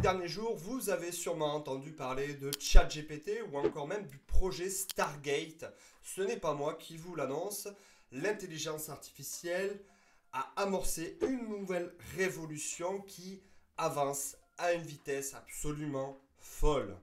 derniers jours, vous avez sûrement entendu parler de ChatGPT ou encore même du projet Stargate. Ce n'est pas moi qui vous l'annonce. L'intelligence artificielle a amorcé une nouvelle révolution qui avance à une vitesse absolument folle.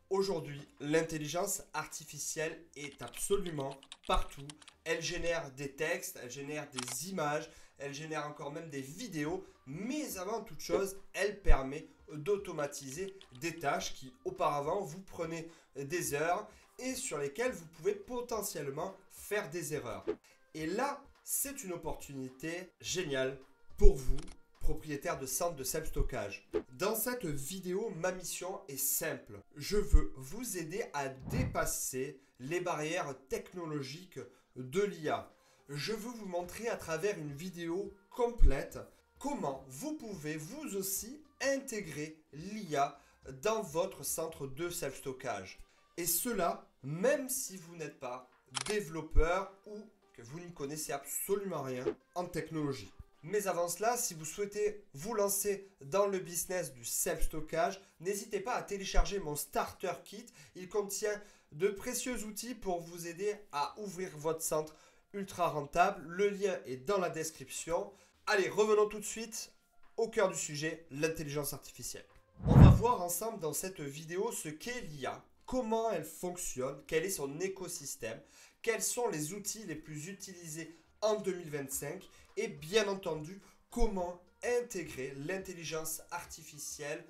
Aujourd'hui, l'intelligence artificielle est absolument partout. Elle génère des textes, elle génère des images, elle génère encore même des vidéos, mais avant toute chose, elle permet d'automatiser des tâches qui auparavant vous prenaient des heures et sur lesquelles vous pouvez potentiellement faire des erreurs. Et là, c'est une opportunité géniale pour vous, propriétaire de centres de self-stockage. Dans cette vidéo, ma mission est simple. Je veux vous aider à dépasser les barrières technologiques de l'IA. Je veux vous montrer à travers une vidéo complète comment vous pouvez vous aussi intégrer l'IA dans votre centre de self-stockage. Et cela, même si vous n'êtes pas développeur ou que vous ne connaissez absolument rien en technologie. Mais avant cela, si vous souhaitez vous lancer dans le business du self-stockage, n'hésitez pas à télécharger mon Starter Kit. Il contient de précieux outils pour vous aider à ouvrir votre centre ultra rentable. Le lien est dans la description. Allez, revenons tout de suite au cœur du sujet, l'intelligence artificielle. On va voir ensemble dans cette vidéo ce qu'est l'IA, comment elle fonctionne, quel est son écosystème, quels sont les outils les plus utilisés en 2025 et bien entendu comment intégrer l'intelligence artificielle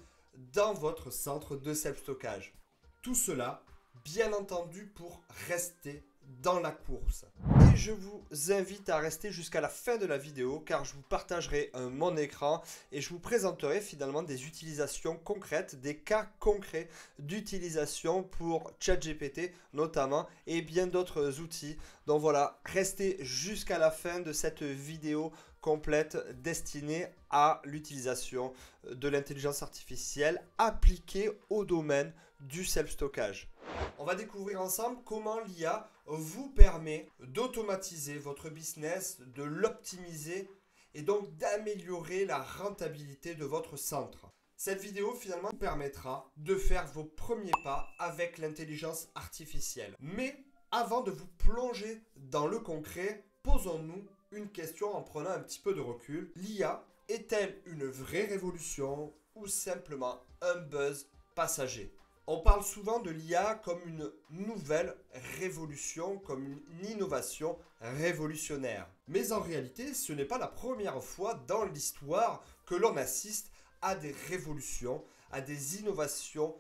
dans votre centre de self-stockage. Tout cela, bien entendu, pour rester dans la course. Et je vous invite à rester jusqu'à la fin de la vidéo car je vous partagerai mon écran et je vous présenterai finalement des utilisations concrètes, des cas concrets d'utilisation pour ChatGPT notamment et bien d'autres outils. Donc voilà, restez jusqu'à la fin de cette vidéo complète destinée à l'utilisation de l'intelligence artificielle appliquée au domaine du self-stockage. On va découvrir ensemble comment l'IA vous permet d'automatiser votre business, de l'optimiser et donc d'améliorer la rentabilité de votre centre. Cette vidéo finalement vous permettra de faire vos premiers pas avec l'intelligence artificielle. Mais avant de vous plonger dans le concret, posons-nous une question en prenant un petit peu de recul. L'IA est-elle une vraie révolution ou simplement un buzz passager ? On parle souvent de l'IA comme une nouvelle révolution, comme une innovation révolutionnaire. Mais en réalité, ce n'est pas la première fois dans l'histoire que l'on assiste à des révolutions, à des innovations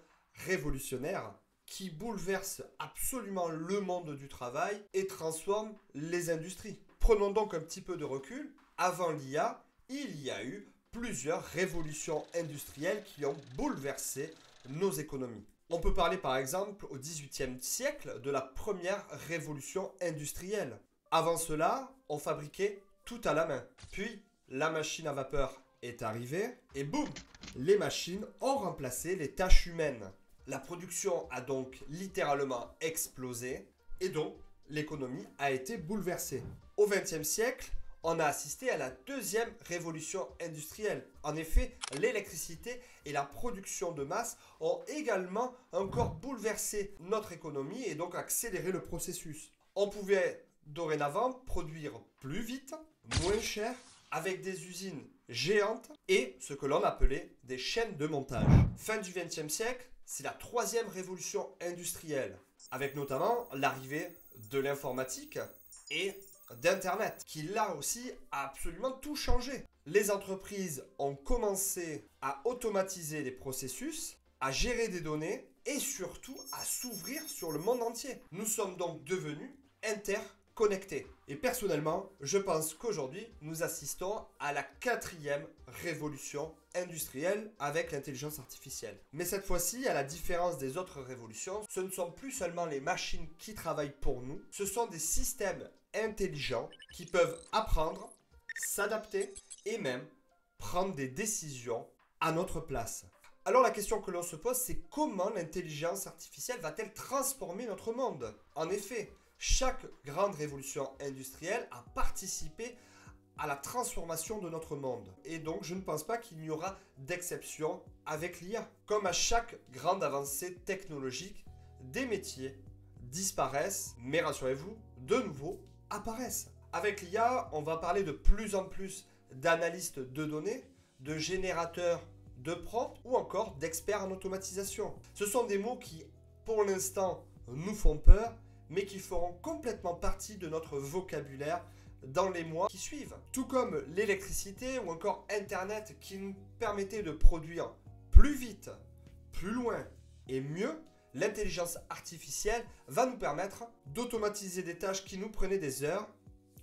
révolutionnaires qui bouleversent absolument le monde du travail et transforment les industries. Prenons donc un petit peu de recul. Avant l'IA, il y a eu plusieurs révolutions industrielles qui ont bouleversé nos économies. On peut parler par exemple au XVIIIe siècle de la première révolution industrielle. Avant cela, on fabriquait tout à la main. Puis, la machine à vapeur est arrivée et boum, les machines ont remplacé les tâches humaines. La production a donc littéralement explosé et donc l'économie a été bouleversée. Au XXe siècle, on a assisté à la deuxième révolution industrielle. En effet, l'électricité et la production de masse ont également encore bouleversé notre économie et donc accéléré le processus. On pouvait dorénavant produire plus vite, moins cher, avec des usines géantes et ce que l'on appelait des chaînes de montage. Fin du XXe siècle, c'est la troisième révolution industrielle, avec notamment l'arrivée de l'informatique et d'Internet, qui là aussi a absolument tout changé. Les entreprises ont commencé à automatiser les processus, à gérer des données et surtout à s'ouvrir sur le monde entier. Nous sommes donc devenus interconnectés. Et personnellement, je pense qu'aujourd'hui, nous assistons à la quatrième révolution industrielle avec l'intelligence artificielle. Mais cette fois-ci, à la différence des autres révolutions, ce ne sont plus seulement les machines qui travaillent pour nous, ce sont des systèmes intelligents qui peuvent apprendre, s'adapter et même prendre des décisions à notre place. Alors la question que l'on se pose, c'est comment l'intelligence artificielle va-t-elle transformer notre monde ? En effet, chaque grande révolution industrielle a participé à la transformation de notre monde. Et donc, je ne pense pas qu'il y aura d'exception avec l'IA. Comme à chaque grande avancée technologique, des métiers disparaissent, mais rassurez-vous, de nouveaux apparaissent. Avec l'IA, on va parler de plus en plus d'analystes de données, de générateurs de prompts ou encore d'experts en automatisation. Ce sont des mots qui, pour l'instant, nous font peur, mais qui feront complètement partie de notre vocabulaire dans les mois qui suivent. Tout comme l'électricité ou encore Internet qui nous permettait de produire plus vite, plus loin et mieux, l'intelligence artificielle va nous permettre d'automatiser des tâches qui nous prenaient des heures,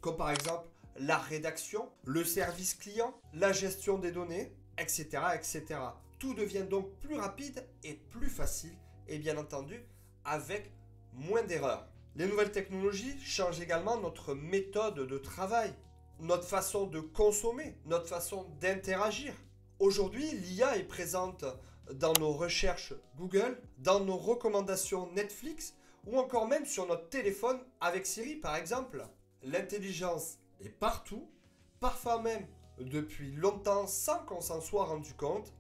comme par exemple la rédaction, le service client, la gestion des données, etc., etc. Tout devient donc plus rapide et plus facile, et bien entendu avec moins d'erreurs. Les nouvelles technologies changent également notre méthode de travail, notre façon de consommer, notre façon d'interagir. Aujourd'hui, l'IA est présente dans nos recherches Google, dans nos recommandations Netflix ou encore même sur notre téléphone avec Siri par exemple. L'intelligence est partout, parfois même depuis longtemps sans qu'on s'en soit rendu compte.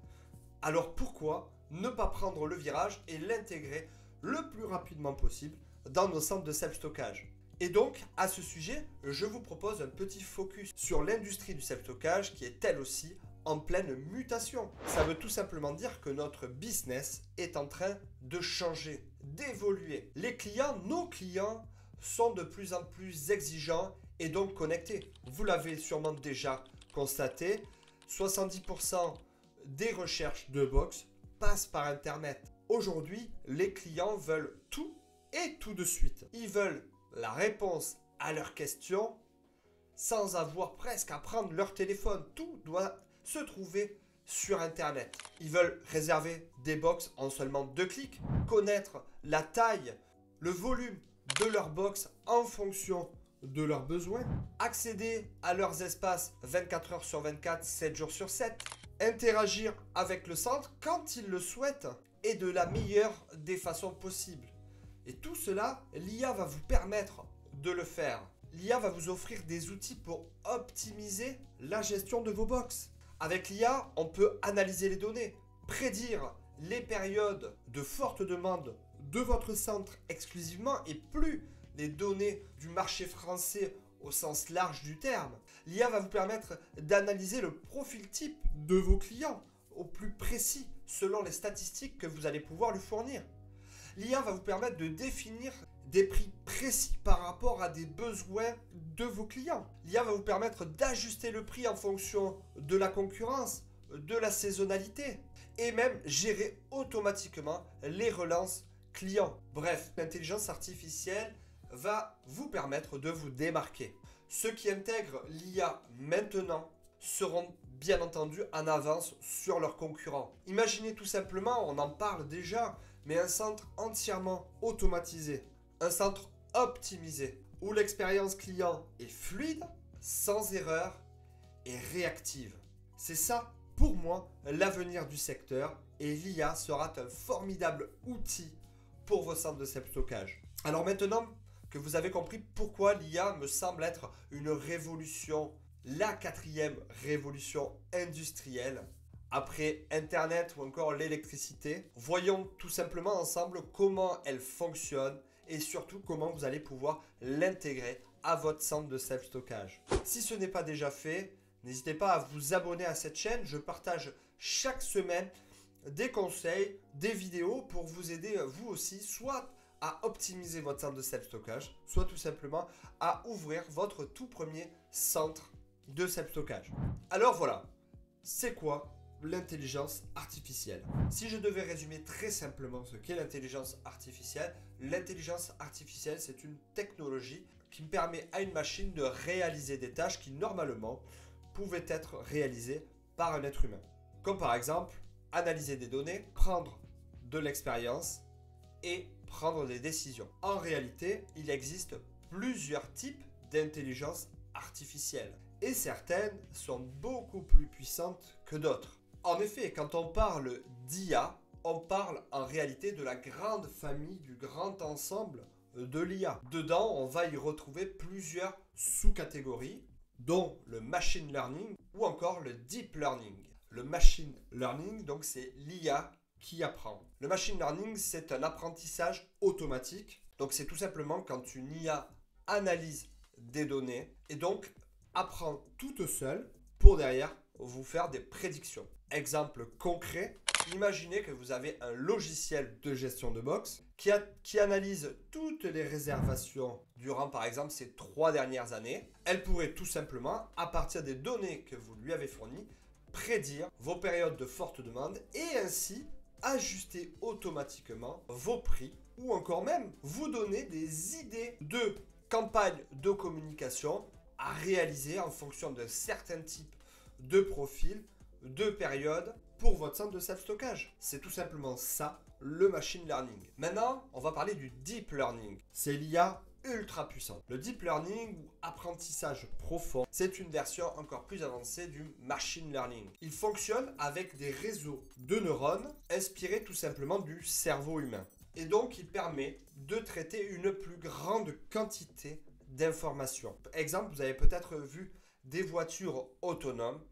Alors pourquoi ne pas prendre le virage et l'intégrer le plus rapidement possible dans nos centres de self-stockage? Et donc, à ce sujet, je vous propose un petit focus sur l'industrie du self-stockage qui est elle aussi en pleine mutation. Ça veut tout simplement dire que notre business est en train de changer, d'évoluer. Les clients, nos clients, sont de plus en plus exigeants et donc connectés. Vous l'avez sûrement déjà constaté, 70% des recherches de box passent par Internet. Aujourd'hui, les clients veulent tout et tout de suite. Ils veulent la réponse à leurs questions sans avoir presque à prendre leur téléphone. Tout doit se trouver sur Internet. Ils veulent réserver des box en seulement 2 clics, connaître la taille, le volume de leur box en fonction de leurs besoins, accéder à leurs espaces 24 heures sur 24, 7 jours sur 7, interagir avec le centre quand ils le souhaitent et de la meilleure des façons possibles. Et tout cela, l'IA va vous permettre de le faire. L'IA va vous offrir des outils pour optimiser la gestion de vos box. Avec l'IA, on peut analyser les données, prédire les périodes de forte demande de votre centre exclusivement et plus les données du marché français au sens large du terme. L'IA va vous permettre d'analyser le profil type de vos clients au plus précis selon les statistiques que vous allez pouvoir lui fournir. L'IA va vous permettre de définir des prix précis par rapport à des besoins de vos clients. L'IA va vous permettre d'ajuster le prix en fonction de la concurrence, de la saisonnalité et même gérer automatiquement les relances clients. Bref, l'intelligence artificielle va vous permettre de vous démarquer. Ceux qui intègrent l'IA maintenant seront bien entendu en avance sur leurs concurrents. Imaginez tout simplement, on en parle déjà, mais un centre entièrement automatisé, un centre optimisé, où l'expérience client est fluide, sans erreur et réactive. C'est ça, pour moi, l'avenir du secteur et l'IA sera un formidable outil pour vos centres de self-stockage. Alors maintenant que vous avez compris pourquoi l'IA me semble être une révolution, la 4e révolution industrielle, après Internet ou encore l'électricité, voyons tout simplement ensemble comment elle fonctionne et surtout comment vous allez pouvoir l'intégrer à votre centre de self-stockage. Si ce n'est pas déjà fait, n'hésitez pas à vous abonner à cette chaîne. Je partage chaque semaine des conseils, des vidéos pour vous aider vous aussi, soit à optimiser votre centre de self-stockage, soit tout simplement à ouvrir votre tout premier centre de self-stockage. Alors voilà, c'est quoi l'intelligence artificielle? Si je devais résumer très simplement ce qu'est l'intelligence artificielle, c'est une technologie qui permet à une machine de réaliser des tâches qui normalement pouvaient être réalisées par un être humain. Comme par exemple, analyser des données, prendre de l'expérience et prendre des décisions. En réalité, il existe plusieurs types d'intelligence artificielle et certaines sont beaucoup plus puissantes que d'autres. En effet, quand on parle d'IA, on parle en réalité de la grande famille, du grand ensemble de l'IA. Dedans, on va y retrouver plusieurs sous-catégories dont le machine learning ou encore le deep learning. Le machine learning, donc c'est l'IA qui apprend. Le machine learning, c'est un apprentissage automatique. Donc c'est tout simplement quand une IA analyse des données et donc apprend toute seule pour derrière vous faire des prédictions. Exemple concret, imaginez que vous avez un logiciel de gestion de box qui analyse toutes les réservations durant par exemple ces 3 dernières années. Elle pourrait tout simplement, à partir des données que vous lui avez fournies, prédire vos périodes de forte demande et ainsi ajuster automatiquement vos prix ou encore même vous donner des idées de campagnes de communication à réaliser en fonction de certains types de profils, de périodes pour votre centre de self-stockage. C'est tout simplement ça, le machine learning. Maintenant, on va parler du deep learning. C'est l'IA ultra puissante. Le deep learning ou apprentissage profond, c'est une version encore plus avancée du machine learning. Il fonctionne avec des réseaux de neurones inspirés tout simplement du cerveau humain. Et donc, il permet de traiter une plus grande quantité d'informations. Exemple, vous avez peut-être vu des voitures autonomes.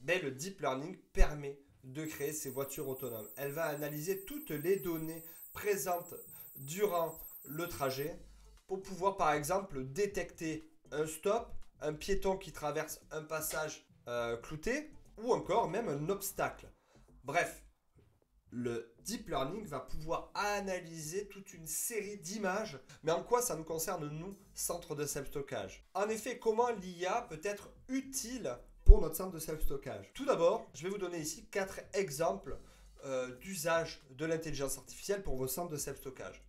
Mais le deep learning permet de créer ces voitures autonomes. Elle va analyser toutes les données présentes durant le trajet pour pouvoir par exemple détecter un stop, un piéton qui traverse un passage clouté ou encore même un obstacle. Bref, le deep learning va pouvoir analyser toute une série d'images. Mais en quoi ça nous concerne, nous, centre de self-stockage? En effet, comment l'IA peut être utile pour notre centre de self-stockage? Tout d'abord, je vais vous donner ici 4 exemples d'usage de l'intelligence artificielle pour vos centres de self-stockage.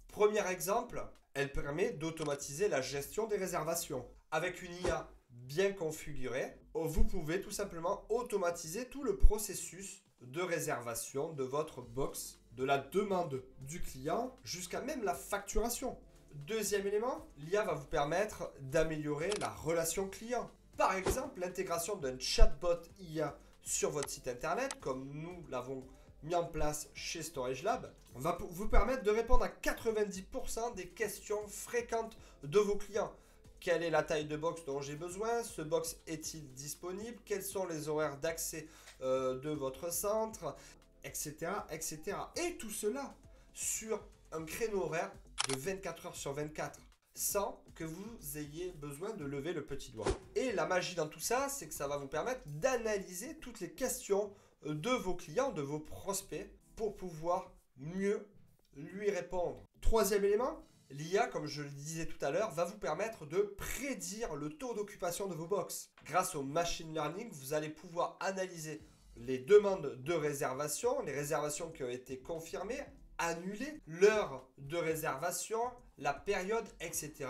Premier exemple, elle permet d'automatiser la gestion des réservations. Avec une IA bien configurée, vous pouvez tout simplement automatiser tout le processus de réservation de votre box, de la demande du client jusqu'à même la facturation. Deuxième élément, l'IA va vous permettre d'améliorer la relation client. Par exemple, l'intégration d'un chatbot IA sur votre site internet, comme nous l'avons mis en place chez Storage Lab, va vous permettre de répondre à 90% des questions fréquentes de vos clients. Quelle est la taille de box dont j'ai besoin? Ce box est-il disponible? Quels sont les horaires d'accès de votre centre? Etc., etc. Et tout cela sur un créneau horaire de 24 heures sur 24. Sans que vous ayez besoin de lever le petit doigt. Et la magie dans tout ça, c'est que ça va vous permettre d'analyser toutes les questions de vos clients, de vos prospects, pour pouvoir mieux lui répondre. Troisième élément, l'IA, comme je le disais tout à l'heure, va vous permettre de prédire le taux d'occupation de vos box. Grâce au machine learning, vous allez pouvoir analyser les demandes de réservation, les réservations qui ont été confirmées, annulées, l'heure de réservation, la période, etc.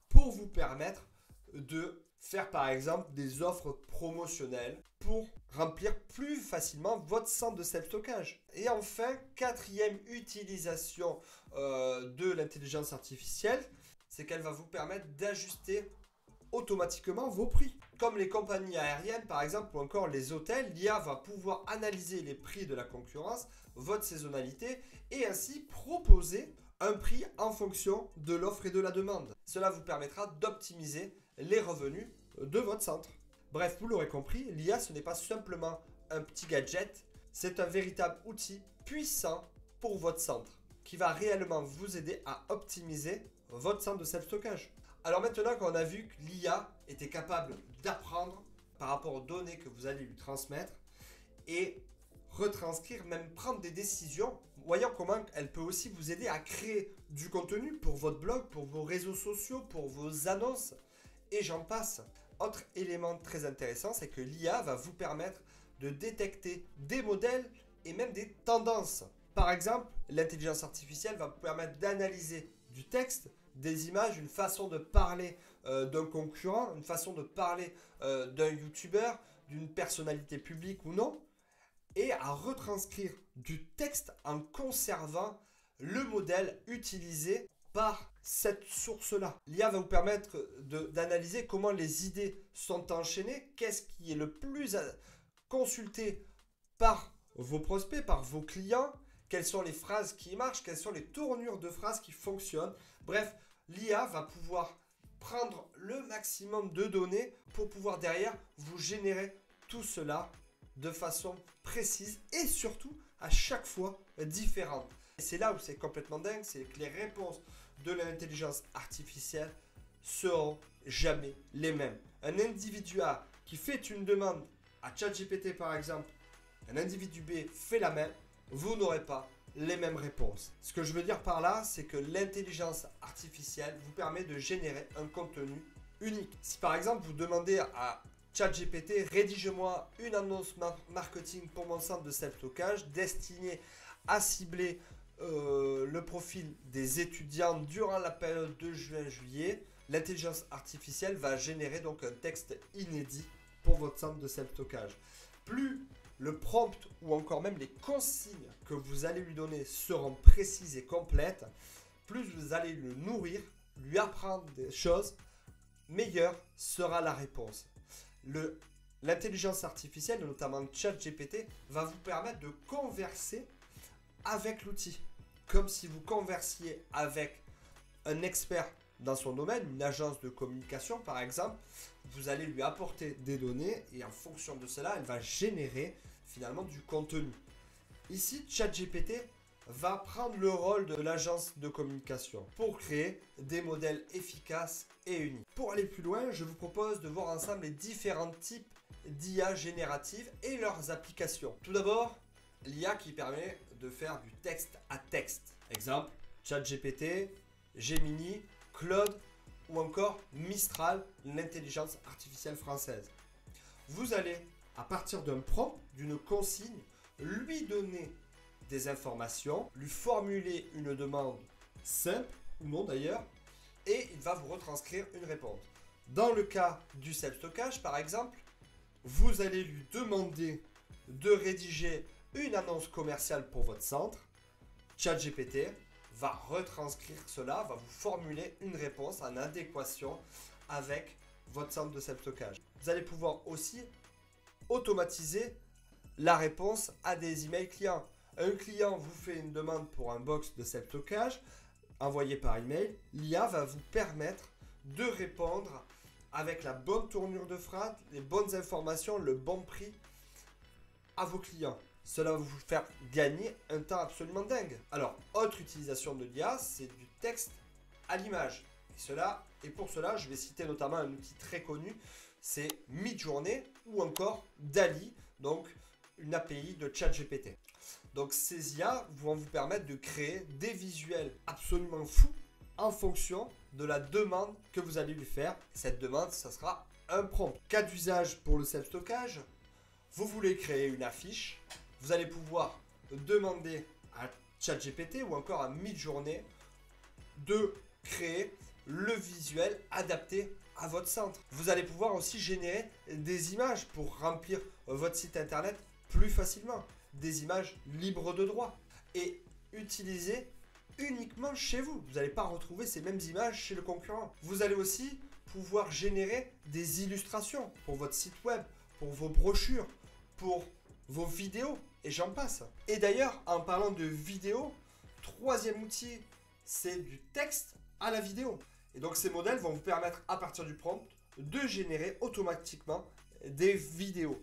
pour vous permettre de faire par exemple des offres promotionnelles pour remplir plus facilement votre centre de self-stockage. Et enfin, quatrième utilisation de l'intelligence artificielle, c'est qu'elle va vous permettre d'ajuster automatiquement vos prix. Comme les compagnies aériennes par exemple ou encore les hôtels, l'IA va pouvoir analyser les prix de la concurrence, votre saisonnalité et ainsi proposer un prix en fonction de l'offre et de la demande. Cela vous permettra d'optimiser les revenus de votre centre. Bref, vous l'aurez compris, l'IA ce n'est pas simplement un petit gadget, c'est un véritable outil puissant pour votre centre qui va réellement vous aider à optimiser votre centre de self-stockage. Alors maintenant qu'on a vu que l'IA était capable d'apprendre par rapport aux données que vous allez lui transmettre et retranscrire, même prendre des décisions, voyons comment elle peut aussi vous aider à créer du contenu pour votre blog, pour vos réseaux sociaux, pour vos annonces et j'en passe. Autre élément très intéressant, c'est que l'IA va vous permettre de détecter des modèles et même des tendances. Par exemple, l'intelligence artificielle va vous permettre d'analyser du texte, des images, une façon de parler d'un concurrent, une façon de parler d'un youtubeur, d'une personnalité publique ou non, et à retranscrire du texte en conservant le modèle utilisé par cette source-là. L'IA va vous permettre d'analyser comment les idées sont enchaînées, qu'est-ce qui est le plus consulté par vos prospects, par vos clients, quelles sont les phrases qui marchent, quelles sont les tournures de phrases qui fonctionnent. Bref, l'IA va pouvoir prendre le maximum de données pour pouvoir derrière vous générer tout cela de façon précise et surtout à chaque fois différente. Et c'est là où c'est complètement dingue, c'est que les réponses de l'intelligence artificielle seront jamais les mêmes. Un individu A qui fait une demande à ChatGPT par exemple, un individu B fait la même, vous n'aurez pas les mêmes réponses. Ce que je veux dire par là, c'est que l'intelligence artificielle vous permet de générer un contenu unique. Si par exemple vous demandez à ChatGPT, rédige-moi une annonce marketing pour mon centre de self-stockage destinée à cibler le profil des étudiants durant la période de juin-juillet, l'intelligence artificielle va générer donc un texte inédit pour votre centre de self-stockage. Plus le prompt ou encore même les consignes que vous allez lui donner seront précises et complètes, plus vous allez le nourrir, lui apprendre des choses, meilleure sera la réponse. L'intelligence artificielle, notamment ChatGPT, va vous permettre de converser avec l'outil, comme si vous conversiez avec un expert dans son domaine, une agence de communication par exemple. Vous allez lui apporter des données et en fonction de cela, elle va générer finalement du contenu. Ici, ChatGPT va prendre le rôle de l'agence de communication pour créer des modèles efficaces et uniques. Pour aller plus loin, je vous propose de voir ensemble les différents types d'IA génératives et leurs applications. Tout d'abord, l'IA qui permet de faire du texte à texte. Exemple, ChatGPT, Gemini, Claude ou encore Mistral, l'intelligence artificielle française. Vous allez, à partir d'un prompt, d'une consigne, lui donner des informations, lui formuler une demande simple ou non d'ailleurs, et il va vous retranscrire une réponse. Dans le cas du self-stockage, par exemple, vous allez lui demander de rédiger une annonce commerciale pour votre centre. ChatGPT va retranscrire cela, va vous formuler une réponse en adéquation avec votre centre de self-stockage. Vous allez pouvoir aussi automatiser la réponse à des emails clients. Un client vous fait une demande pour un box de self-stockage envoyé par email. L'IA va vous permettre de répondre avec la bonne tournure de phrase, les bonnes informations, le bon prix à vos clients. Cela va vous faire gagner un temps absolument dingue. Alors, autre utilisation de l'IA, c'est du texte à l'image. Et pour cela, je vais citer notamment un outil très connu, c'est Midjourney ou encore DALL-E, donc une API de ChatGPT. Donc ces IA vont vous permettre de créer des visuels absolument fous en fonction de la demande que vous allez lui faire. Cette demande, ça sera un prompt. Cas d'usage pour le self-stockage, vous voulez créer une affiche, vous allez pouvoir demander à ChatGPT ou encore à Midjourney de créer le visuel adapté à votre centre. Vous allez pouvoir aussi générer des images pour remplir votre site internet plus facilement. Des images libres de droit et utilisées uniquement chez vous. Vous n'allez pas retrouver ces mêmes images chez le concurrent. Vous allez aussi pouvoir générer des illustrations pour votre site web, pour vos brochures, pour vos vidéos et j'en passe. Et d'ailleurs, en parlant de vidéo, troisième outil, c'est du texte à la vidéo. Et donc ces modèles vont vous permettre à partir du prompt de générer automatiquement des vidéos.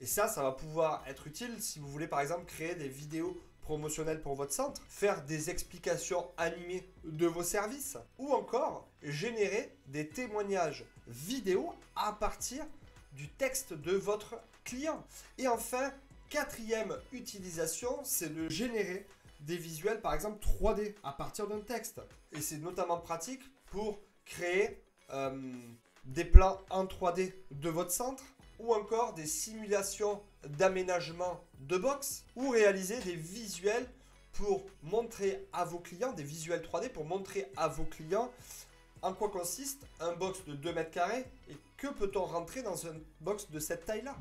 Et ça va pouvoir être utile si vous voulez par exemple créer des vidéos promotionnelles pour votre centre, faire des explications animées de vos services ou encore générer des témoignages vidéo à partir du texte de votre client. Et enfin, quatrième utilisation, c'est de générer des visuels par exemple 3D à partir d'un texte. Et c'est notamment pratique pour créer des plans en 3D de votre centre ou encore des simulations d'aménagement de box ou réaliser des visuels pour montrer à vos clients, des visuels 3D pour montrer à vos clients en quoi consiste un box de 2 mètres carrés et que peut-on rentrer dans un box de cette taille-là.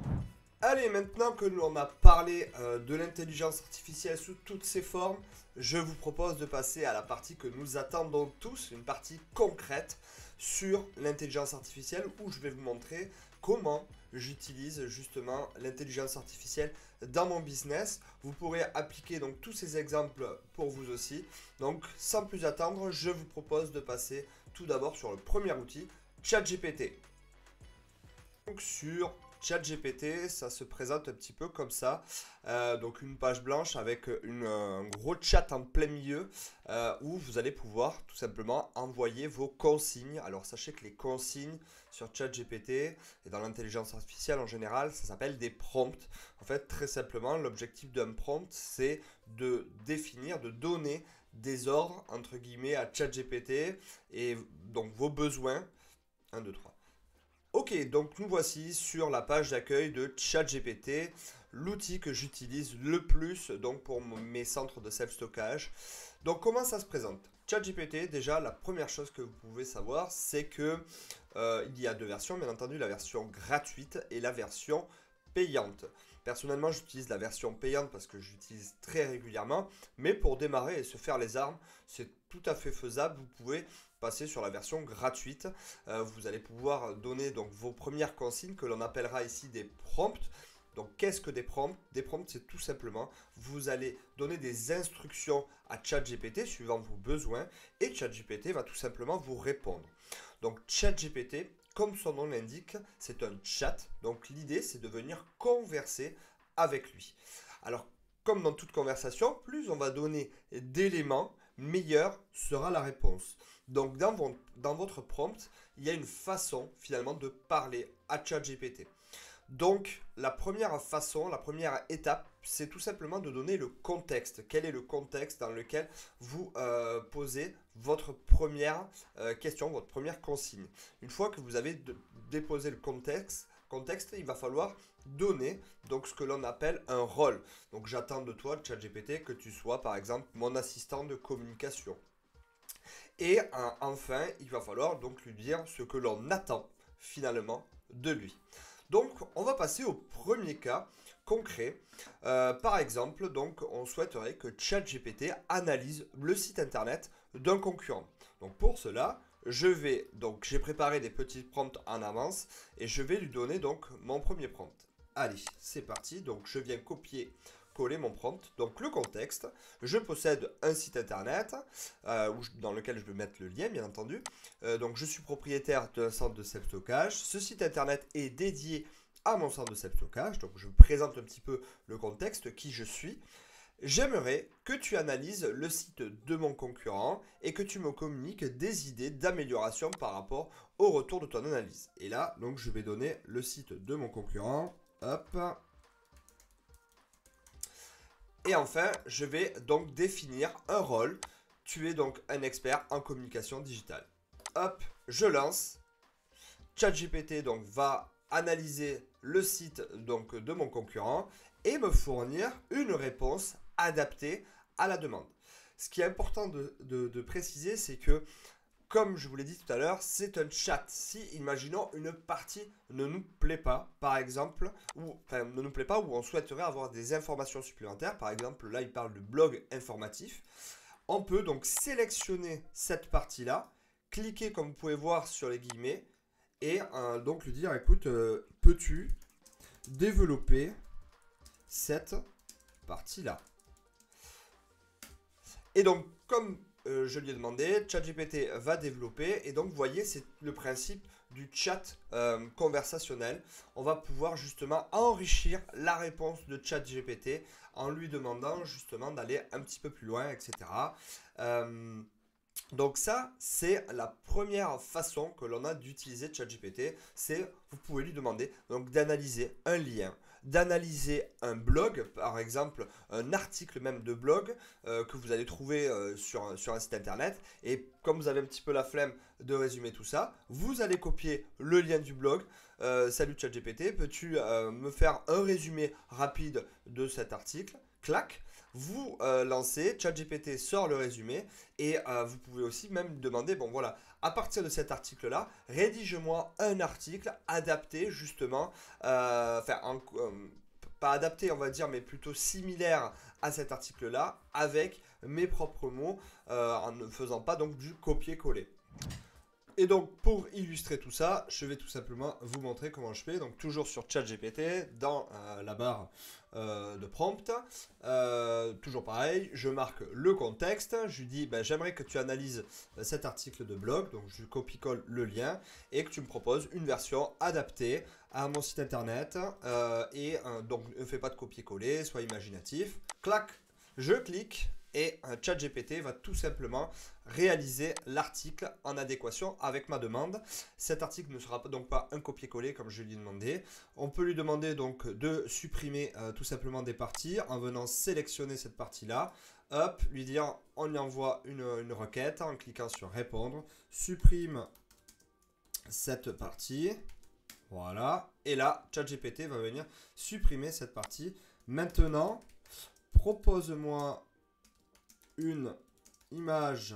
Allez, maintenant que l'on a parlé de l'intelligence artificielle sous toutes ses formes, je vous propose de passer à la partie que nous attendons tous, une partie concrète sur l'intelligence artificielle où je vais vous montrer comment j'utilise justement l'intelligence artificielle dans mon business. Vous pourrez appliquer donc tous ces exemples pour vous aussi. Donc sans plus attendre, je vous propose de passer tout d'abord sur le premier outil, ChatGPT. Donc sur ChatGPT, ça se présente un petit peu comme ça. Donc une page blanche avec un gros chat en plein milieu où vous allez pouvoir tout simplement envoyer vos consignes. Alors sachez que les consignes sur ChatGPT et dans l'intelligence artificielle en général, ça s'appelle des prompts. En fait, très simplement, l'objectif d'un prompt, c'est de définir, de donner des ordres entre guillemets à ChatGPT et donc vos besoins. 1, 2, 3. Ok, donc nous voici sur la page d'accueil de ChatGPT, l'outil que j'utilise le plus donc pour mes centres de self-stockage. Donc comment ça se présente? ChatGPT, déjà la première chose que vous pouvez savoir, c'est que il y a deux versions, bien entendu, la version gratuite et la version payante. Personnellement, j'utilise la version payante parce que j'utilise très régulièrement, mais pour démarrer et se faire les armes, c'est tout à fait faisable. Vous pouvez passer sur la version gratuite. Vous allez pouvoir donner donc vos premières consignes que l'on appellera ici des prompts. Donc qu'est-ce que des prompts? Des prompts, c'est tout simplement, vous allez donner des instructions à ChatGPT suivant vos besoins et ChatGPT va tout simplement vous répondre. Donc ChatGPT, comme son nom l'indique, c'est un chat. Donc l'idée, c'est de venir converser avec lui. Alors, comme dans toute conversation, plus on va donner d'éléments, meilleure sera la réponse. Donc dans votre prompt, il y a une façon finalement de parler à ChatGPT. Donc la première façon, la première étape, c'est tout simplement de donner le contexte. Quel est le contexte dans lequel vous posez votre première question, votre première consigne. Une fois que vous avez déposé le contexte, il va falloir donner donc ce que l'on appelle un rôle. Donc j'attends de toi, ChatGPT, que tu sois par exemple mon assistant de communication. Et enfin, il va falloir donc lui dire ce que l'on attend finalement de lui. Donc, on va passer au premier cas concret. Par exemple, donc, on souhaiterait que ChatGPT analyse le site internet d'un concurrent. Donc, pour cela, j'ai préparé des petits prompts en avance et je vais lui donner donc mon premier prompt. Allez, c'est parti. Donc, je viens coller mon prompt. Donc le contexte, je possède un site internet dans lequel je vais mettre le lien bien entendu. Donc je suis propriétaire d'un centre de self-stockage. Ce site internet est dédié à mon centre de self-stockage. Donc je présente un petit peu le contexte, qui je suis. J'aimerais que tu analyses le site de mon concurrent et que tu me communiques des idées d'amélioration par rapport au retour de ton analyse. Et là, donc je vais donner le site de mon concurrent. Hop. Et enfin, je vais donc définir un rôle. Tu es donc un expert en communication digitale. Hop, je lance. ChatGPT donc va analyser le site donc de mon concurrent et me fournir une réponse adaptée à la demande. Ce qui est important de préciser, c'est que, comme je vous l'ai dit tout à l'heure, c'est un chat. Si, imaginons, une partie ne nous plaît pas, par exemple, ou on souhaiterait avoir des informations supplémentaires, par exemple, là, il parle de blog informatif, on peut donc sélectionner cette partie-là, cliquer, comme vous pouvez voir, sur les guillemets, et donc lui dire, écoute, peux-tu développer cette partie-là? Et donc, comme je lui ai demandé, ChatGPT va développer et donc vous voyez, c'est le principe du chat conversationnel. On va pouvoir justement enrichir la réponse de ChatGPT en lui demandant justement d'aller un petit peu plus loin, etc. Donc ça, c'est la première façon que l'on a d'utiliser ChatGPT. C'est, vous pouvez lui demander donc d'analyser un lien, d'analyser un blog, par exemple un article même de blog que vous allez trouver sur un site internet. Et comme vous avez un petit peu la flemme de résumer tout ça, vous allez copier le lien du blog. Salut ChatGPT, peux-tu me faire un résumé rapide de cet article? Clac. Vous lancez, ChatGPT sort le résumé et vous pouvez aussi même demander, bon voilà, à partir de cet article-là, rédige-moi un article adapté justement, pas adapté on va dire, mais plutôt similaire à cet article-là, avec mes propres mots, en ne faisant pas donc du copier-coller. Et donc, pour illustrer tout ça, je vais tout simplement vous montrer comment je fais. Donc, toujours sur ChatGPT, dans la barre de prompt. Toujours pareil, je marque le contexte. Je lui dis, ben, j'aimerais que tu analyses cet article de blog. Donc, je copie-colle le lien et que tu me proposes une version adaptée à mon site internet. Donc, ne fais pas de copier-coller, sois imaginatif. Clac, je clique. Et ChatGPT va tout simplement réaliser l'article en adéquation avec ma demande. Cet article ne sera donc pas un copier-coller comme je lui ai demandé. On peut lui demander donc de supprimer tout simplement des parties en venant sélectionner cette partie-là. Hop, lui dire on lui envoie une requête en cliquant sur répondre. Supprime cette partie. Voilà. Et là, ChatGPT va venir supprimer cette partie. Maintenant, propose-moi une image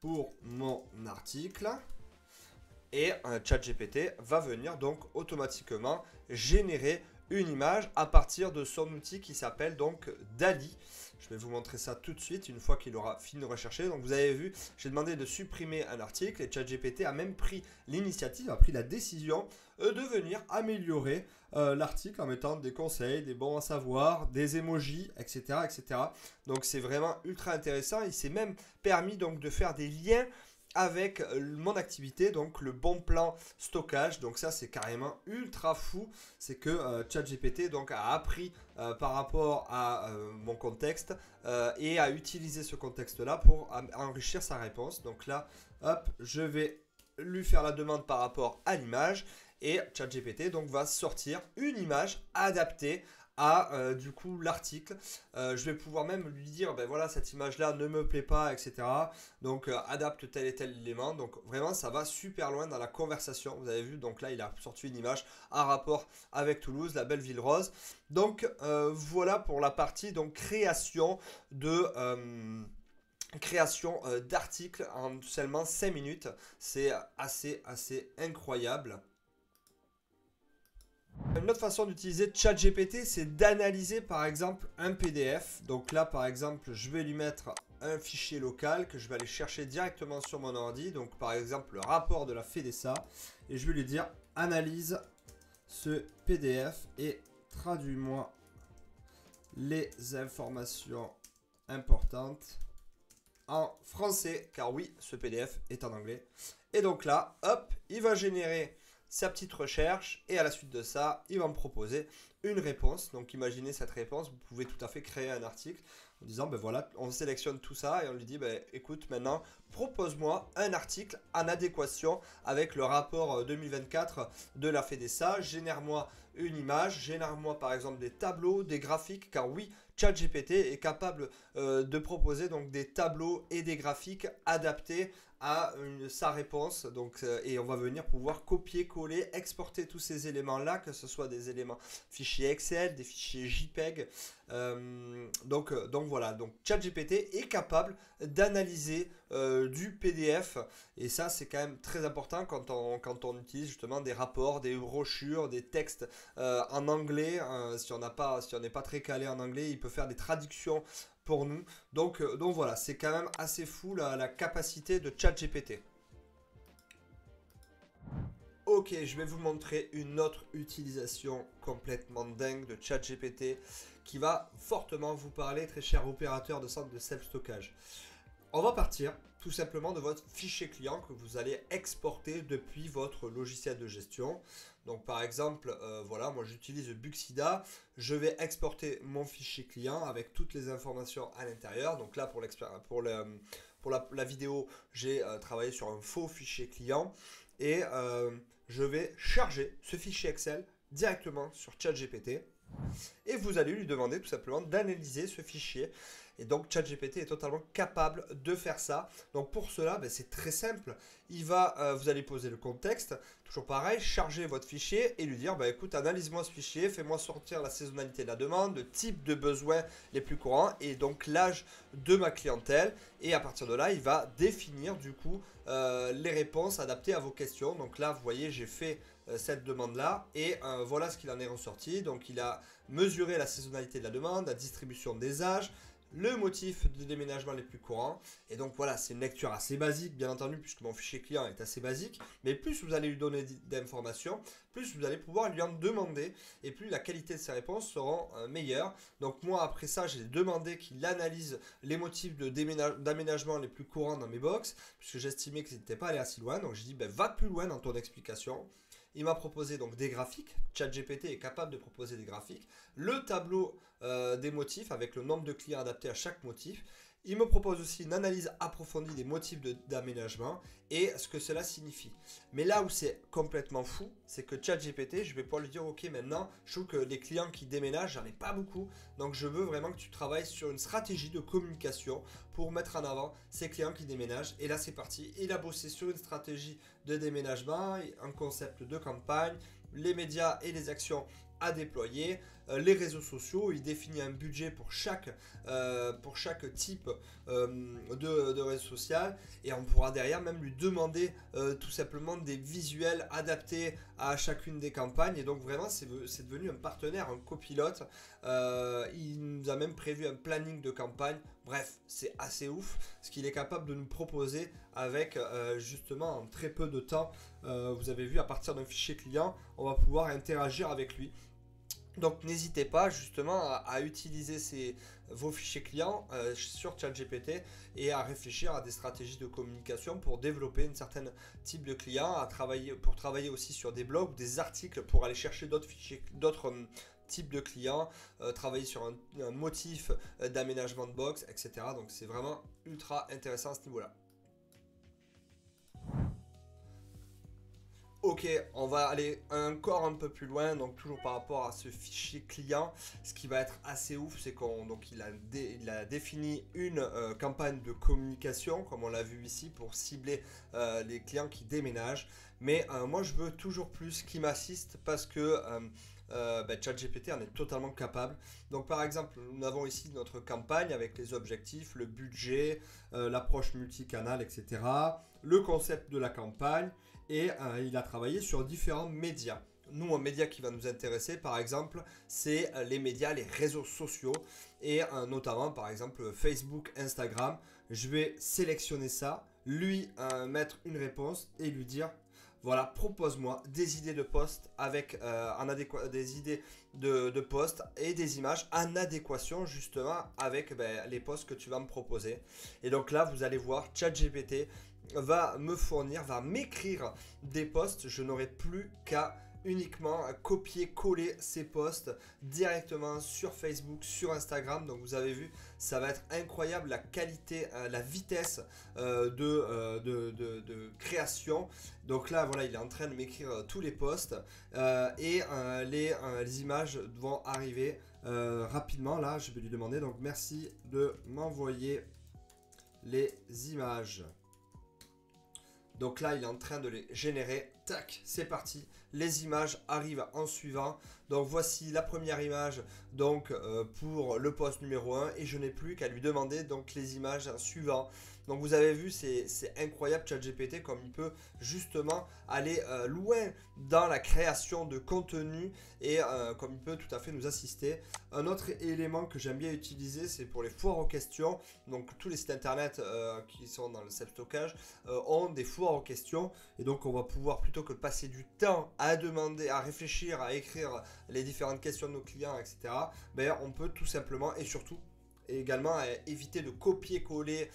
pour mon article et ChatGPT va venir donc automatiquement générer une image à partir de son outil qui s'appelle donc DALL-E. Je vais vous montrer ça tout de suite une fois qu'il aura fini de rechercher. Donc vous avez vu, j'ai demandé de supprimer un article et ChatGPT a même pris l'initiative, a pris la décision de venir améliorer l'article en mettant des conseils, des bons à savoir, des emojis, etc. etc. Donc c'est vraiment ultra intéressant. Il s'est même permis donc de faire des liens avec mon activité, donc le bon plan stockage. Donc ça c'est carrément ultra fou, c'est que ChatGPT donc a appris par rapport à mon contexte et a utilisé ce contexte là pour enrichir sa réponse. Donc là hop, je vais lui faire la demande par rapport à l'image et ChatGPT donc va sortir une image adaptée à du coup l'article. Je vais pouvoir même lui dire ben voilà, cette image là ne me plaît pas, etc. Donc adapte tel et tel élément. Donc vraiment ça va super loin dans la conversation. Vous avez vu, donc là il a sorti une image en rapport avec Toulouse, la belle ville rose. Donc voilà pour la partie donc création d'articles en seulement 5 minutes. C'est assez incroyable. Une autre façon d'utiliser ChatGPT, c'est d'analyser par exemple un PDF. Donc là, par exemple, je vais lui mettre un fichier local que je vais aller chercher directement sur mon ordi. Donc par exemple, le rapport de la FEDESA. Et je vais lui dire, analyse ce PDF et traduis-moi les informations importantes en français. Car oui, ce PDF est en anglais. Et donc là, hop, il va générer sa petite recherche et à la suite de ça, il va me proposer une réponse. Donc imaginez cette réponse, vous pouvez tout à fait créer un article en disant ben voilà, on sélectionne tout ça et on lui dit ben écoute, maintenant propose-moi un article en adéquation avec le rapport 2024 de la FEDESA, génère-moi une image, génère-moi par exemple des tableaux, des graphiques, car oui, ChatGPT est capable de proposer donc des tableaux et des graphiques adaptés à sa réponse. Donc, et on va venir pouvoir copier-coller, exporter tous ces éléments-là, que ce soit des éléments fichiers Excel, des fichiers JPEG. Donc voilà, donc ChatGPT est capable d'analyser du PDF et ça c'est quand même très important quand on utilise justement des rapports, des brochures, des textes en anglais. Si on n'est pas très calé en anglais, il peut faire des traductions pour nous. Donc voilà, c'est quand même assez fou la capacité de ChatGPT. Ok, je vais vous montrer une autre utilisation complètement dingue de ChatGPT qui va fortement vous parler, très cher opérateur de centre de self-stockage. On va partir tout simplement de votre fichier client que vous allez exporter depuis votre logiciel de gestion. Donc par exemple, voilà, moi j'utilise Buxida, je vais exporter mon fichier client avec toutes les informations à l'intérieur. Donc là pour la vidéo, j'ai travaillé sur un faux fichier client et je vais charger ce fichier Excel directement sur ChatGPT et vous allez lui demander tout simplement d'analyser ce fichier. Et donc ChatGPT est totalement capable de faire ça. Donc pour cela, ben, c'est très simple. Vous allez poser le contexte, toujours pareil, charger votre fichier et lui dire, ben, écoute, analyse-moi ce fichier, fais-moi sortir la saisonnalité de la demande, le type de besoins les plus courants et donc l'âge de ma clientèle. Et à partir de là, il va définir du coup les réponses adaptées à vos questions. Donc là, vous voyez, j'ai fait cette demande-là et voilà ce qu'il en est ressorti. Donc il a mesuré la saisonnalité de la demande, la distribution des âges, le motif de déménagement les plus courants. Et donc voilà, c'est une lecture assez basique, bien entendu, puisque mon fichier client est assez basique. Mais plus vous allez lui donner d'informations, plus vous allez pouvoir lui en demander, et plus la qualité de ses réponses seront meilleures. Donc moi, après ça, j'ai demandé qu'il analyse les motifs d'aménagement les plus courants dans mes box, puisque j'estimais que n'était pas allé assez loin. Donc j'ai dit, ben, va plus loin dans ton explication. Il m'a proposé donc des graphiques. ChatGPT est capable de proposer des graphiques. Le tableau des motifs avec le nombre de clients adaptés à chaque motif. Il me propose aussi une analyse approfondie des motifs d'aménagement et ce que cela signifie. Mais là où c'est complètement fou, c'est que ChatGPT, je vais pouvoir lui dire, ok, maintenant, je trouve que les clients qui déménagent, j'en ai pas beaucoup. Donc je veux vraiment que tu travailles sur une stratégie de communication pour mettre en avant ces clients qui déménagent. Et là, c'est parti. Il a bossé sur une stratégie de déménagement, un concept de campagne, les médias et les actions à déployer, les réseaux sociaux, il définit un budget pour chaque type de réseau social et on pourra derrière même lui demander tout simplement des visuels adaptés à chacune des campagnes et donc vraiment c'est devenu un partenaire, un copilote. Il nous a même prévu un planning de campagne. Bref, c'est assez ouf ce qu'il est capable de nous proposer avec justement en très peu de temps. Vous avez vu, à partir d'un fichier client, on va pouvoir interagir avec lui. Donc n'hésitez pas justement à utiliser vos fichiers clients sur ChatGPT et à réfléchir à des stratégies de communication pour développer une certaine type de client, pour travailler aussi sur des blogs ou des articles pour aller chercher d'autres fichiers, d'autres types de clients, travailler sur un motif d'aménagement de box, etc. Donc c'est vraiment ultra intéressant à ce niveau-là. Ok, on va aller encore un peu plus loin, donc toujours par rapport à ce fichier client. Ce qui va être assez ouf, c'est qu'il a défini une campagne de communication, comme on l'a vu ici, pour cibler les clients qui déménagent. Mais moi, je veux toujours plus qui m'assiste parce que ChatGPT en est totalement capable. Donc par exemple, nous avons ici notre campagne avec les objectifs, le budget, l'approche multicanal, etc. Le concept de la campagne. Et il a travaillé sur différents médias. Nous, un média qui va nous intéresser, par exemple, c'est les médias, les réseaux sociaux, et notamment, par exemple, Facebook, Instagram. Je vais sélectionner ça, lui mettre une réponse et lui dire, voilà, propose-moi des idées de posts avec des idées de posts et des images en adéquation justement avec les posts que tu vas me proposer. Et donc là, vous allez voir, ChatGPT va m'écrire des posts. Je n'aurai plus qu'à uniquement copier-coller ces posts directement sur Facebook, sur Instagram. Donc vous avez vu, ça va être incroyable la qualité, la vitesse de création. Donc là, voilà, il est en train de m'écrire tous les posts et les images vont arriver rapidement. Là, je vais lui demander, donc merci de m'envoyer les images. Donc là, il est en train de les générer. Tac, c'est parti. Les images arrivent en suivant. Donc voici la première image donc, pour le post numéro 1. Et je n'ai plus qu'à lui demander donc, les images suivantes. Donc vous avez vu, c'est incroyable ChatGPT comme il peut justement aller loin dans la création de contenu et comme il peut tout à fait nous assister. Un autre élément que j'aime bien utiliser, c'est pour les foires aux questions. Donc tous les sites internet qui sont dans le self-stockage ont des foires aux questions et donc on va pouvoir, plutôt que de passer du temps à demander, à réfléchir, à écrire les différentes questions de nos clients, etc. Ben, on peut tout simplement et surtout et également à éviter de copier-coller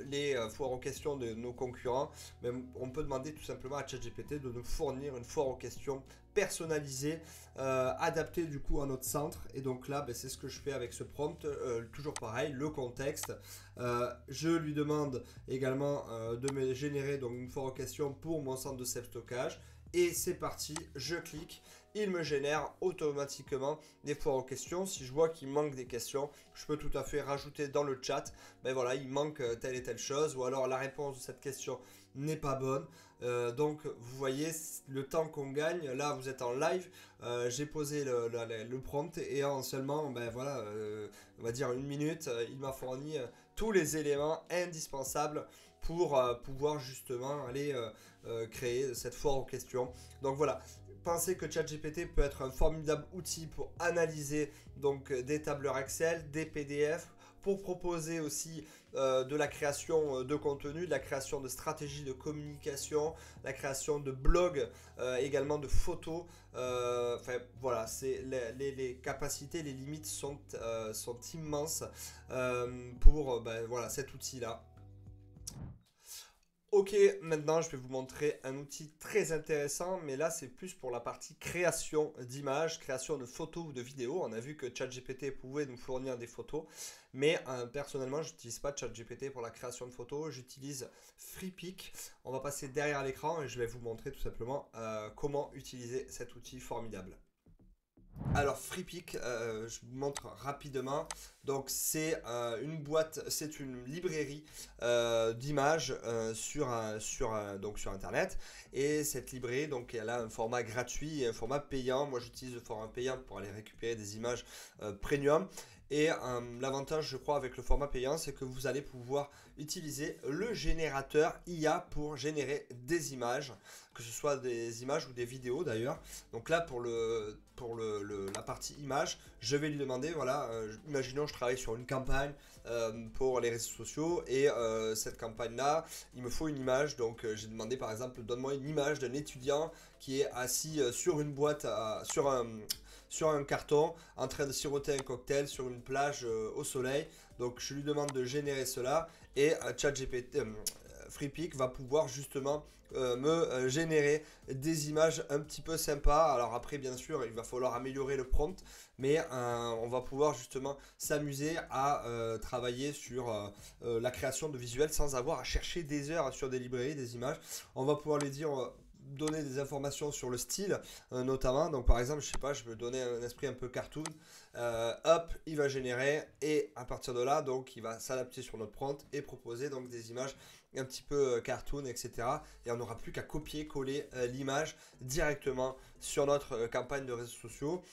les foires aux questions de nos concurrents. Mais on peut demander tout simplement à ChatGPT de nous fournir une foire aux questions personnalisée, adaptée du coup à notre centre. Et donc là, c'est ce que je fais avec ce prompt. Toujours pareil, le contexte. Je lui demande également de me générer donc, une foire aux questions pour mon centre de self-stockage. Et c'est parti, je clique. Il me génère automatiquement des foires aux questions. Si je vois qu'il manque des questions, je peux tout à fait rajouter dans le chat. Ben voilà, il manque telle et telle chose. Ou alors la réponse de cette question n'est pas bonne. Donc vous voyez le temps qu'on gagne. Là vous êtes en live. J'ai posé le prompt et en seulement on va dire une minute, il m'a fourni tous les éléments indispensables pour pouvoir justement aller créer cette foire aux questions. Donc voilà. Pensez que ChatGPT peut être un formidable outil pour analyser donc des tableurs Excel, des PDF, pour proposer aussi de la création de contenu, de la création de stratégies de communication, la création de blogs, également de photos. Enfin voilà, les capacités, les limites sont immenses pour voilà, cet outil-là. Ok, maintenant je vais vous montrer un outil très intéressant, mais là c'est plus pour la partie création d'images, création de photos ou de vidéos. On a vu que ChatGPT pouvait nous fournir des photos, mais personnellement je n'utilise pas ChatGPT pour la création de photos, j'utilise FreePic. On va passer derrière l'écran et je vais vous montrer tout simplement comment utiliser cet outil formidable. Alors FreePic, je vous montre rapidement. Donc c'est une boîte, c'est une librairie d'images donc sur internet. Et cette librairie, donc elle a un format gratuit et un format payant. Moi j'utilise le format payant pour aller récupérer des images premium. Et l'avantage, je crois, avec le format payant, c'est que vous allez pouvoir utiliser le générateur IA pour générer des images, que ce soit des images ou des vidéos d'ailleurs. Donc là, pour la partie image, je vais lui demander, voilà, imaginons je travaille sur une campagne pour les réseaux sociaux et cette campagne-là, il me faut une image. Donc j'ai demandé par exemple, donne-moi une image d'un étudiant qui est assis sur une boîte, sur un carton, en train de siroter un cocktail sur une plage au soleil. Donc je lui demande de générer cela et ChatGPT, FreePic va pouvoir justement me générer des images un petit peu sympas. Alors après bien sûr il va falloir améliorer le prompt, mais on va pouvoir justement s'amuser à travailler sur la création de visuels sans avoir à chercher des heures sur des librairies, des images. On va pouvoir lui dire, donner des informations sur le style notamment. Donc par exemple je sais pas, je veux donner un esprit un peu cartoon, hop il va générer et à partir de là donc il va s'adapter sur notre prompt et proposer donc des images un petit peu cartoon, etc. Et on n'aura plus qu'à copier coller l'image directement sur notre campagne de réseaux sociaux.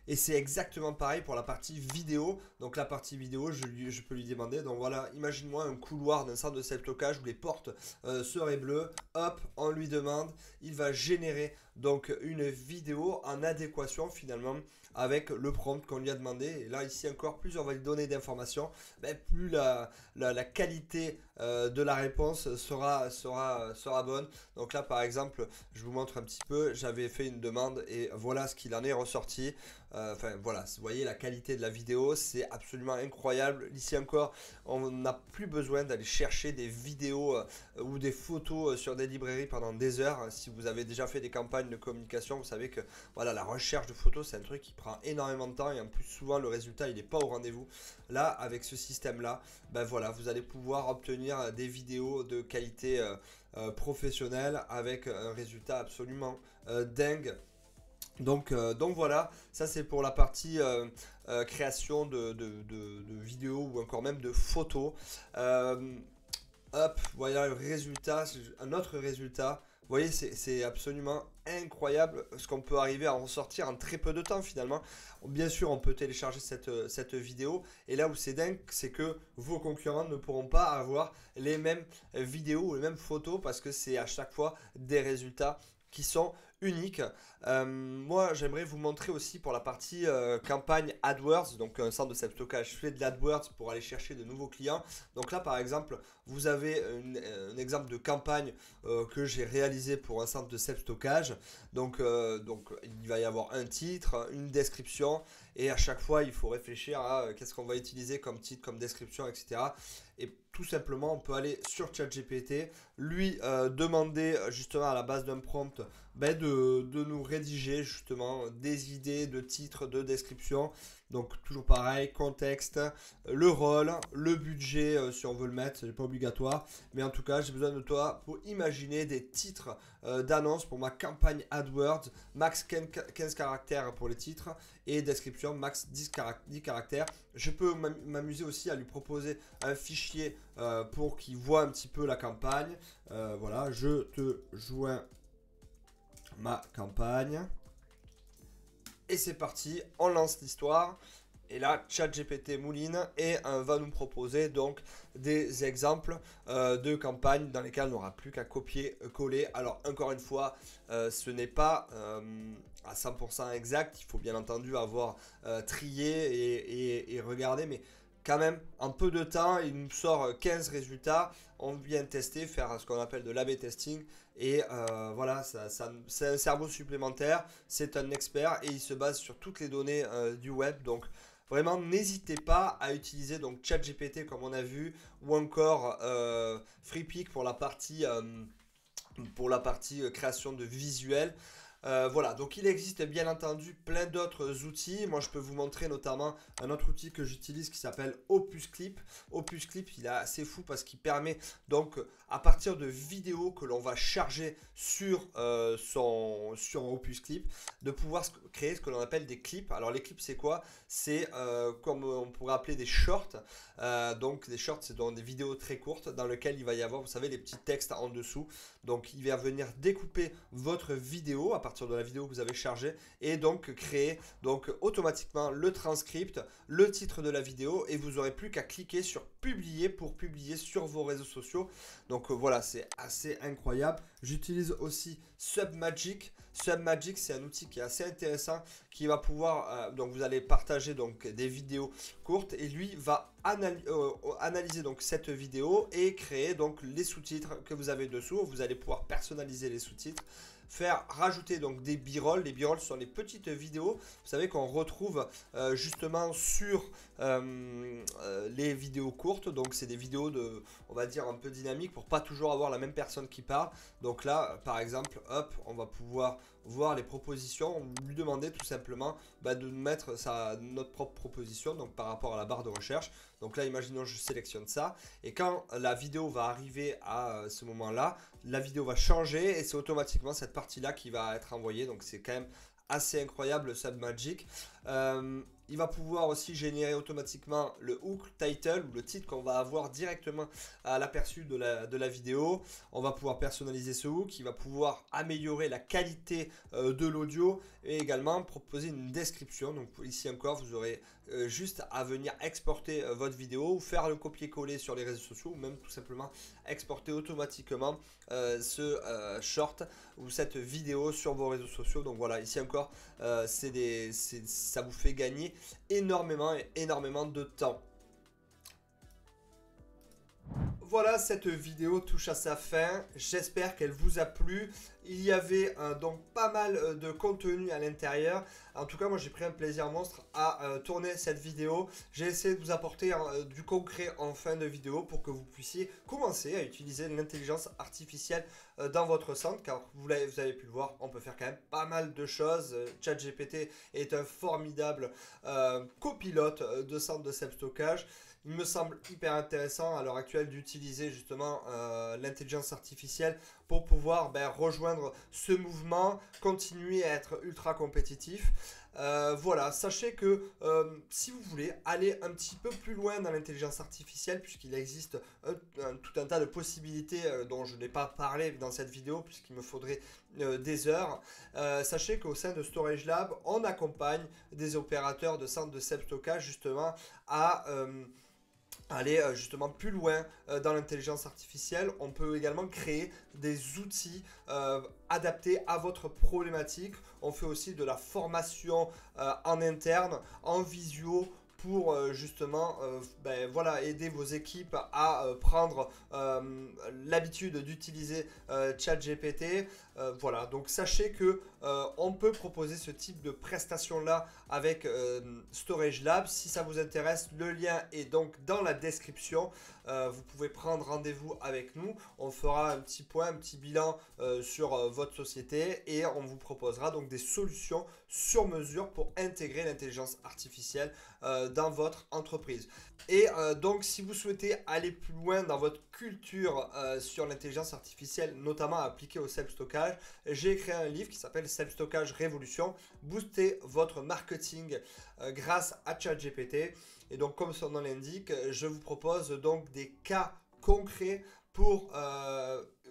Et c'est exactement pareil pour la partie vidéo. Donc la partie vidéo, je peux lui demander, donc voilà, imagine-moi un couloir d'un centre de self-stockage où les portes seraient bleues. Hop, on lui demande, il va générer donc une vidéo en adéquation finalement avec le prompt qu'on lui a demandé. Et là ici encore, plus on va lui donner d'informations, plus la qualité de la réponse sera bonne. Donc là par exemple, je vous montre un petit peu, j'avais fait une demande et voilà ce qu'il en est ressorti. Enfin voilà, vous voyez la qualité de la vidéo, c'est absolument incroyable. Ici encore, on n'a plus besoin d'aller chercher des vidéos ou des photos sur des librairies pendant des heures. Si vous avez déjà fait des campagnes de communication, vous savez que voilà, la recherche de photos, c'est un truc qui prend énormément de temps et en plus souvent le résultat il n'est pas au rendez-vous. Là, avec ce système-là, voilà, vous allez pouvoir obtenir des vidéos de qualité professionnelle avec un résultat absolument dingue. Donc voilà, ça c'est pour la partie création de vidéos ou encore même de photos. Hop, voilà le résultat, un autre résultat. Vous voyez, c'est absolument incroyable ce qu'on peut arriver à en sortir en très peu de temps finalement. Bien sûr, on peut télécharger cette vidéo. Et là où c'est dingue, c'est que vos concurrents ne pourront pas avoir les mêmes vidéos ou les mêmes photos parce que c'est à chaque fois des résultats qui sont uniques. Moi, j'aimerais vous montrer aussi pour la partie campagne AdWords, donc un centre de self-stockage. Je fais de l'AdWords pour aller chercher de nouveaux clients. Donc là, par exemple, vous avez un exemple de campagne que j'ai réalisé pour un centre de self-stockage. Donc, il va y avoir un titre, une description, et à chaque fois, il faut réfléchir à qu'est-ce qu'on va utiliser comme titre, comme description, etc. Et tout simplement, on peut aller sur ChatGPT, lui demander justement à la base d'un prompt de nous rédiger justement des idées de titres, de description. Donc toujours pareil, contexte, le rôle, le budget si on veut le mettre, c'est pas obligatoire. Mais en tout cas, j'ai besoin de toi pour imaginer des titres d'annonces pour ma campagne AdWords, max 15 caractères pour les titres et description max 10 caractères. Je peux m'amuser aussi à lui proposer un fichier pour qu'il voit un petit peu la campagne. Voilà, je te joins ma campagne. Et c'est parti, on lance l'histoire. Et là, ChatGPT mouline et va nous proposer donc des exemples de campagnes dans lesquelles on n'aura plus qu'à copier-coller. Alors encore une fois, ce n'est pas à 100% exact. Il faut bien entendu avoir trié et regardé. Mais quand même en peu de temps, il nous sort 15 résultats. On vient tester, faire ce qu'on appelle de l'A/B testing. Et voilà, c'est un cerveau supplémentaire, c'est un expert et il se base sur toutes les données du web. Donc vraiment, n'hésitez pas à utiliser donc ChatGPT comme on a vu, ou encore FreePic pour la partie création de visuels. Voilà, donc il existe bien entendu plein d'autres outils. Moi, je peux vous montrer notamment un autre outil que j'utilise qui s'appelle Opus Clip. Opus Clip, il est assez fou parce qu'il permet donc à partir de vidéos que l'on va charger sur Opus Clip de pouvoir créer ce que l'on appelle des clips. Alors les clips, c'est quoi? C'est comme on pourrait appeler des shorts. Donc des shorts, c'est donc des vidéos très courtes dans lesquelles il va y avoir, vous savez, les petits textes en dessous. Donc il va venir découper votre vidéo à partir de la vidéo que vous avez chargée et donc créer donc automatiquement le transcript, le titre de la vidéo et vous n'aurez plus qu'à cliquer sur publier pour publier sur vos réseaux sociaux. Donc voilà, c'est assez incroyable. J'utilise aussi Submagic. Submagic, c'est un outil qui est assez intéressant qui va pouvoir, donc vous allez partager donc des vidéos courtes et lui va analyser donc cette vidéo et créer donc les sous-titres que vous avez dessous. Vous allez pouvoir personnaliser les sous-titres, faire rajouter donc des b-rolls. Les b-rolls sont les petites vidéos, vous savez, qu'on retrouve justement sur les vidéos courtes. Donc c'est des vidéos de, on va dire, un peu dynamiques pour pas toujours avoir la même personne qui parle. Donc là, par exemple, hop, on va pouvoir voir les propositions, lui demander tout simplement de mettre notre propre proposition donc par rapport à la barre de recherche. Donc là, imaginons je sélectionne ça et quand la vidéo va arriver à ce moment-là, la vidéo va changer et c'est automatiquement cette partie-là qui va être envoyée. Donc c'est quand même assez incroyable le Submagic. Il va pouvoir aussi générer automatiquement le hook title ou le titre qu'on va avoir directement à l'aperçu de la vidéo. On va pouvoir personnaliser ce hook. Il va pouvoir améliorer la qualité de l'audio et également proposer une description. Donc ici encore, vous aurez juste à venir exporter votre vidéo ou faire le copier-coller sur les réseaux sociaux ou même tout simplement exporter automatiquement ce short ou cette vidéo sur vos réseaux sociaux. Donc voilà, ici encore, ça vous fait gagner énormément de temps. Voilà, cette vidéo touche à sa fin. J'espère qu'elle vous a plu. Il y avait donc pas mal de contenu à l'intérieur. En tout cas, moi j'ai pris un plaisir monstre à tourner cette vidéo. J'ai essayé de vous apporter du concret en fin de vidéo pour que vous puissiez commencer à utiliser l'intelligence artificielle dans votre centre. Car vous avez pu le voir, on peut faire quand même pas mal de choses. ChatGPT est un formidable copilote de centre de self-stockage. Il me semble hyper intéressant à l'heure actuelle d'utiliser justement l'intelligence artificielle pour pouvoir rejoindre ce mouvement, continuer à être ultra compétitif. Voilà, sachez que si vous voulez aller un petit peu plus loin dans l'intelligence artificielle, puisqu'il existe tout un tas de possibilités dont je n'ai pas parlé dans cette vidéo, puisqu'il me faudrait des heures, sachez qu'au sein de Storage Lab, on accompagne des opérateurs de centres de self-stockage justement à aller justement plus loin dans l'intelligence artificielle. On peut également créer des outils adaptés à votre problématique. On fait aussi de la formation en interne, en visio, pour justement voilà, aider vos équipes à prendre l'habitude d'utiliser ChatGPT. Voilà, donc sachez que on peut proposer ce type de prestation là avec Storage Lab. Si ça vous intéresse, le lien est donc dans la description. Vous pouvez prendre rendez-vous avec nous. On fera un petit point, un petit bilan sur votre société et on vous proposera donc des solutions sur mesure pour intégrer l'intelligence artificielle dans votre entreprise. Et donc si vous souhaitez aller plus loin dans votre culture sur l'intelligence artificielle, notamment appliquée au self-stockage, j'ai créé un livre qui s'appelle Self-Stockage Révolution, booster votre marketing grâce à ChatGPT. Et donc comme son nom l'indique, je vous propose donc des cas concrets pour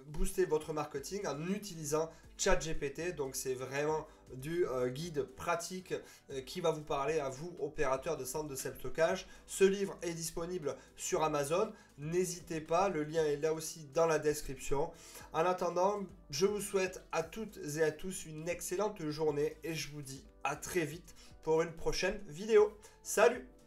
booster votre marketing en utilisant ChatGPT. Donc c'est vraiment du guide pratique qui va vous parler à vous, opérateurs de centres de self-stockage. Ce livre est disponible sur Amazon. N'hésitez pas, le lien est là aussi dans la description. En attendant, je vous souhaite à toutes et à tous une excellente journée et je vous dis à très vite pour une prochaine vidéo. Salut!